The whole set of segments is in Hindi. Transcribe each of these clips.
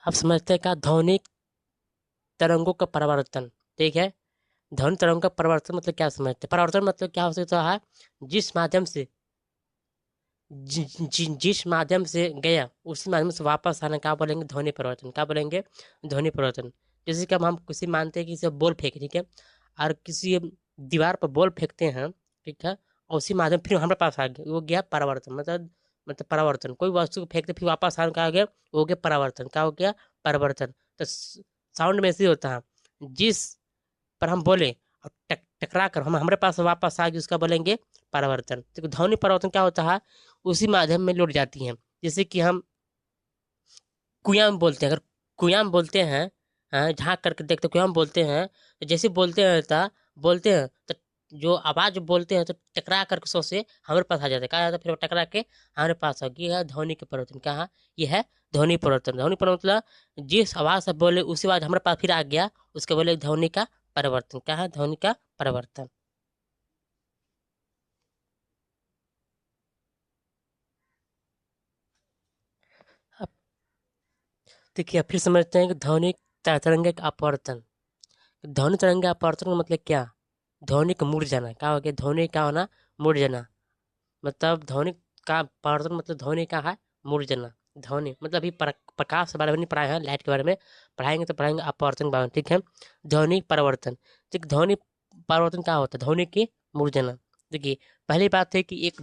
आप समझते हैं क्या ध्वनिक तरंगों का परावर्तन? ठीक है, ध्वनि तरंगों का परिवर्तन मतलब क्या समझते हैं? परिवर्तन मतलब क्या हो सकता है? जिस माध्यम से जिस माध्यम से गया उसी माध्यम से वापस आना क्या बोलेंगे? ध्वनि परिवर्तन। क्या बोलेंगे? ध्वनि परिवर्तन। जैसे कि अब हम किसी मानते हैं कि इसे बॉल फेंके, ठीक है, और किसी दीवार पर बॉल फेंकते हैं, ठीक है, और उसी माध्यम फिर हमारे पास आ गया, वो गया परावर्तन। मतलब परावर्तन, कोई वस्तु को फेंकते फिर वापस आने का आ गया, वो हो गया परावर्तन। क्या हो गया? परिवर्तन। तो साउंड में ऐसे ही होता है, जिस पर हम बोले और टकरा कर हम हमारे पास वापस आ गई, उसका बोलेंगे परावर्तन। तो ध्वनि परिवर्तन क्या होता है? उसी माध्यम में लौट जाती हैं। जैसे कि हम कुयाम बोलते हैं, अगर कुयाम बोलते हैं, हाँ, झाँक करके देखते कुयाम बोलते हैं, तो जैसे बोलते हैं तो जो आवाज़ बोलते हैं तो टकरा करके सौ से हमारे पास आ जाता है। कहा जाता है फिर वो टकरा के हमारे पास आ गया। है ध्वनि के परिवर्तन। कहाँ? ये है ध्वनि परिवर्तन। ध्वनि परिवर्तन मतलब जिस आवाज़ से बोले उसी आवाज़ हमारे पास फिर आ गया, उसके बोले ध्वनि का परिवर्तन। क्या है? ध्वनि का परिवर्तन। अब देखिए, फिर समझते हैं कि ध्वनि तरंग का अपवर्तन। ध्वनि तरंग का अपवर्तन का मतलब क्या? ध्वनि का मुड़ जाना। क्या हो गया? ध्वनि का होना, मुड़ जाना। मतलब ध्वनि का अपवर्तन मतलब ध्वनि का है मुड़ जाना। ध्वनि मतलब अभी प्रकाश के बारे में नहीं पढ़ाए हैं, लाइट के बारे में पढ़ाएंगे तो पढ़ाएंगे अपवर्तन के बारे में, ठीक है। ध्वनि परिवर्तन। ठीक, ध्वनि परिवर्तन क्या होता है? ध्वनि की मुड़ जाना। देखिए, पहली बात है कि एक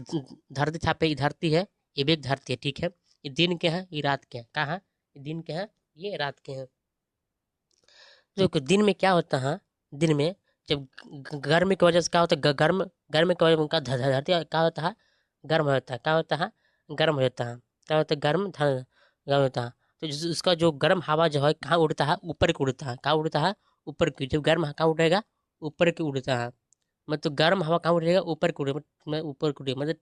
धरती छापे, ये धरती है, ये भी एक धरती है, ठीक है। ये दिन के हैं, ये रात के हैं। कहाँ है? ये दिन के हैं, ये रात के हैं। जो कि दिन में क्या होता है? दिन में जब गर्म की वजह से क्या होता है? गर्म गर्म की वजह से उनका धरती क्या होता है? गर्म हो जाता है। क्या होता है? गर्म हो जाता है। क्या होता है? गर्म होता है। तो उसका जो गर्म हवा जो है कहाँ उड़ता है? ऊपर की उड़ता है। कहाँ उड़ता है? ऊपर की। जब गर्म कहाँ उड़ेगा? ऊपर की उड़ता है। मतलब गर्म हवा कहाँ उड़ेगा? ऊपर की उड़ेगा। ऊपर की उड़ेगा मतलब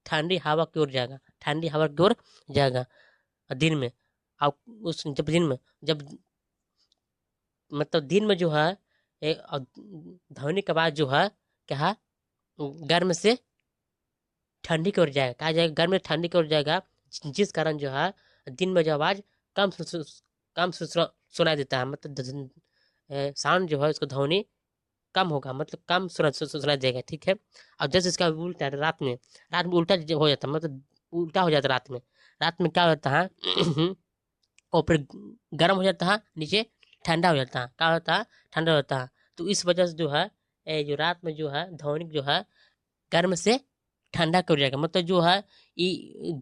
ठंडी हवा की ओर जाएगा, ठंडी हवा की ओर जाएगा दिन में। अब उस जब दिन में जब मतलब दिन में जो है ध्वनि के बाद जो है क्या है? गर्म से ठंडी की ओर जाएगा। कहा जाएगा? गर्म से ठंडी की ओर जाएगा, जिस कारण जो है दिन में जो आवाज़ कम सुनाई देता है। मतलब साउंड जो है उसको ध्वनि कम होगा, मतलब कम सुनाई देगा, ठीक है। और जैसे इसका उल्टा है, रात में उल्टा हो जाता है, मतलब उल्टा हो जाता है रात में। रात में क्या होता है? ऊपर गर्म हो जाता है, नीचे ठंडा हो जाता है। क्या होता है? ठंडा होता है। तो इस वजह से जो है जो रात में जो है ध्वनि जो है गर्म से ठंडा कर जाएगा। मतलब जो है ये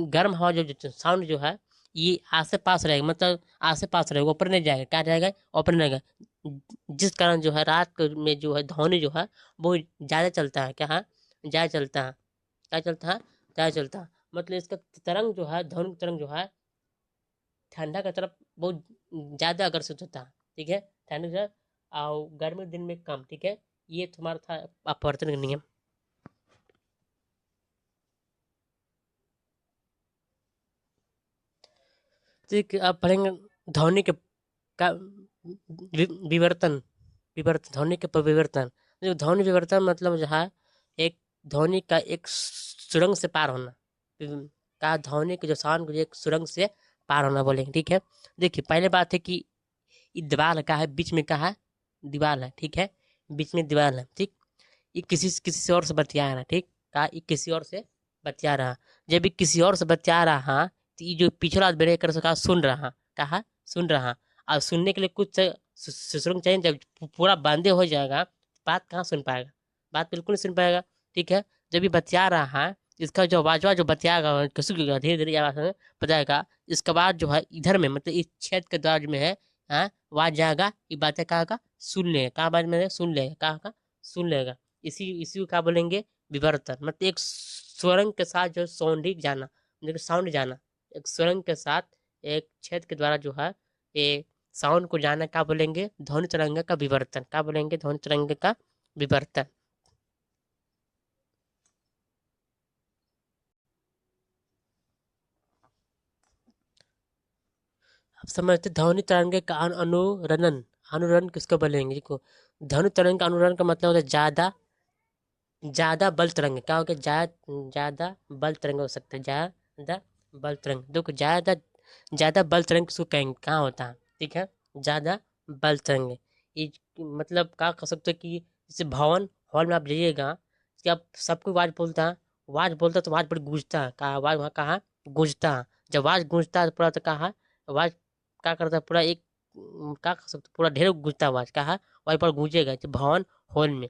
गर्म हवा जो साउंड जो है ये आसे पास रहेगा, मतलब आसे पास रहेगा, ऊपर नहीं जाएगा। क्या जाएगा? ऊपर नहीं जाएगा। जिस कारण जो है में जो है ध्वनि जो है वो ज़्यादा चलता है। क्या है? ज़्यादा चलता है। क्या चलता है? ज़्यादा चलता है। मतलब इसका तरंग जो है, ध्वनि तरंग जो है ठंडा का तरफ बहुत ज़्यादा आकर्षित होता है, ठीक है। ठंडी का और गर्मी के दिन में कम, ठीक है। ये तुम्हारा था अपवर्तन का नियम। ठीक है, अब पढ़ेंगे ध्वनि के का विवर्तन। ध्वनि के विवर्तन। जो ध्वनि विवर्तन मतलब जो है एक ध्वनि का एक सुरंग से पार होना। का ध्वनि के जो साउंड एक सुरंग से पार होना बोलेंगे, ठीक है। देखिए, पहले बात है कि ये दीवार का है, बीच में का है दीवार है, ठीक है। बीच में दीवार है, ठीक। ये किसी से और से बतिया रहा, ठीक। का ये किसी और से बतिया रहा। जब ये किसी और से बतिया रहा तो ये जो पिछला बेरे कर सका सुन रहा, कहा सुन रहा। और सुनने के लिए कुछ सुरंग चाहिए। जब पूरा बंदे हो जाएगा बात कहाँ सुन पाएगा? बात बिल्कुल नहीं सुन पाएगा, ठीक है। जब ये बतिया रहा है, इसका जो आवाज जो बतियाएगा किसी धीरे धीरे आवाज में बताएगा। इसके बाद जो है इधर में मतलब इस छेद के द्वार में है, हाँ, वहाँ जाएगा, ये बातें कहाँ का सुन लेगा। कहाँ बाद में सुन लेगा, कहाँ का सुन लेगा। इसी इसी को क्या बोलेंगे? विवर्तन। मतलब एक स्वरंग के साथ जो सौंडिक जाना, मतलब साउंड जाना, एक स्वरंग के साथ एक छेद के द्वारा जो है ये साउंड को जाना, क्या बोलेंगे? ध्वनि तरंग का विवर्तन। क्या बोलेंगे? ध्वनि तरंग का विवर्तन। अब समझते ध्वनि तरंग का अनुरणन। अनुरणन किसको बोलेंगे? देखो, ध्वनि तरंग का अनुरणन का मतलब होता है ज्यादा ज्यादा बल तरंग। क्या हो गया? ज्यादा बल तरंग हो सकता है, ज्यादा बल तरंग। देखो, ज्यादा ज़्यादा बल तरंग किसको कहेंगे, कहाँ होता है, ठीक है, ज़्यादा बल तरंग। ये मतलब क्या कह सकते हो कि जैसे भवन हॉल में आप जाइएगा कि आप सबको आवाज़ बोलता है, आवाज़ बोलता है तो आवाज़ बड़ी गूंजता है, कहा आवाज़ वहाँ कहाँ गूंजता है। जब आवाज़ गूंजता है तो पूरा तो कहा आवाज़ क्या करता है, पूरा एक क्या कह सकते पूरा ढेर गूंजता है आवाज़, कहा वहीं पर गूंजेगा जब भवन हॉल में।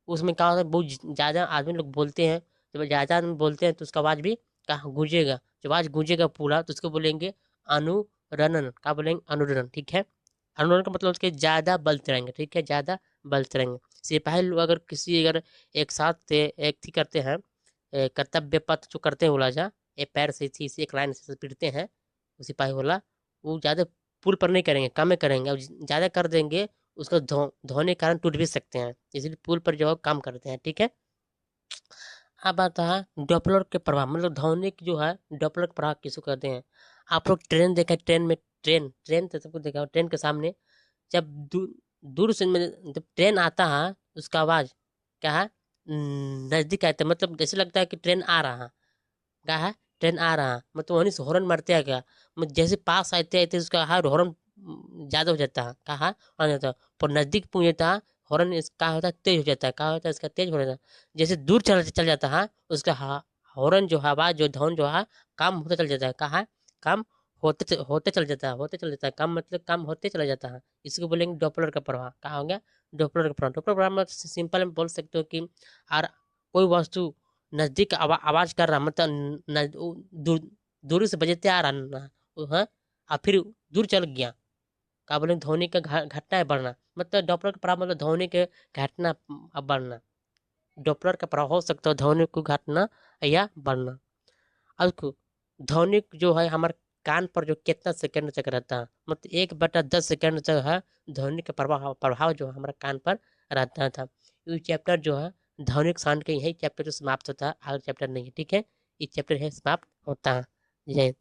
उसमें क्या होता है, बहुत ज़्यादा आदमी लोग बोलते हैं, जब ज़्यादा आदमी बोलते हैं तो उसका आवाज़ भी कहाँ गूंजेगा। जब आवाज़ गूंजेगा पूरा तो उसको बोलेंगे अनुरणन, क्या बोलेंगे, अनुरणन, ठीक है। अनुरणन का मतलब उसके ज़्यादा बलते रहेंगे, ठीक है, ज़्यादा बलते रहेंगे। सिपाही लोग अगर किसी अगर एक साथ से एक थी करते हैं, कर्तव्य पथ जो करते हैं बोला जा, एक पैर से थी एक लाइन से पीटते हैं, वो सिपाही बोला, वो ज़्यादा पुल पर नहीं करेंगे, कम में करेंगे, और ज़्यादा कर देंगे उसका धोने के कारण टूट भी सकते हैं, इसलिए पुल पर जो है काम करते हैं, ठीक है। अब आता है डॉपलर के प्रभाव, मतलब ध्वनि की जो है डॉपलर के प्रभाव किसको कहते हैं। आप लोग ट्रेन देखा, ट्रेन में ट्रेन ट्रेन तो सबको देखा, ट्रेन के सामने जब दूर से जब ट्रेन आता है उसका आवाज़ क्या है, नज़दीक आता है, मतलब जैसे लगता है कि ट्रेन आ रहा है, क्या है, ट्रेन आ रहा है, मतलब वहीं से हॉर्न मारते हैं क्या, मतलब जैसे पास आते आते उसका हर हॉर्न ज़्यादा हो जाता है, कहा आ जाता है, पर नज़दीक पहुँच जाता है हॉर्न इसका होता है तेज हो जाता है, कहा होता है इसका तेज हो जाता है। जैसे दूर चल जाता है उसका हॉर्न जो है, आवाज़ जो धौन जो है कम होता चल जाता है, कहा कम होते चल जाता है, होते चल जाता है, कम मतलब कम होते चला जाता है। इसको बोलेंगे डॉपलर का प्रभाव, कहा हो गया डॉपलर का प्रभाव। डॉपलर प्रभाव में सिंपल में बोल सकते हो कि और कोई वस्तु नज़दीक आवाज़ कर रहा, मतलब दूर दूरी से बजते आ रहा ना वो है, और फिर दूर चल गया, का बोले ध्वनि का घटना है बढ़ना, मतलब डॉपलर का प्रभाव मतलब ध्वनि के घटना बढ़ना। डॉपलर का प्रभाव हो सकता है ध्वनि को घटना या बढ़ना। अब ध्वनि जो है हमारे कान पर जो कितना सेकंड तक रहता है, मतलब 1/10 सेकंड तक है ध्वनि का प्रभाव प्रभाव जो हमारे कान पर रहता था। ये चैप्टर जो है ध्वनिक साउंड के यही चैप्टर जो समाप्त होता है, आगे चैप्टर नहीं है, ठीक है, ये चैप्टर है समाप्त होता है। जय हिंद।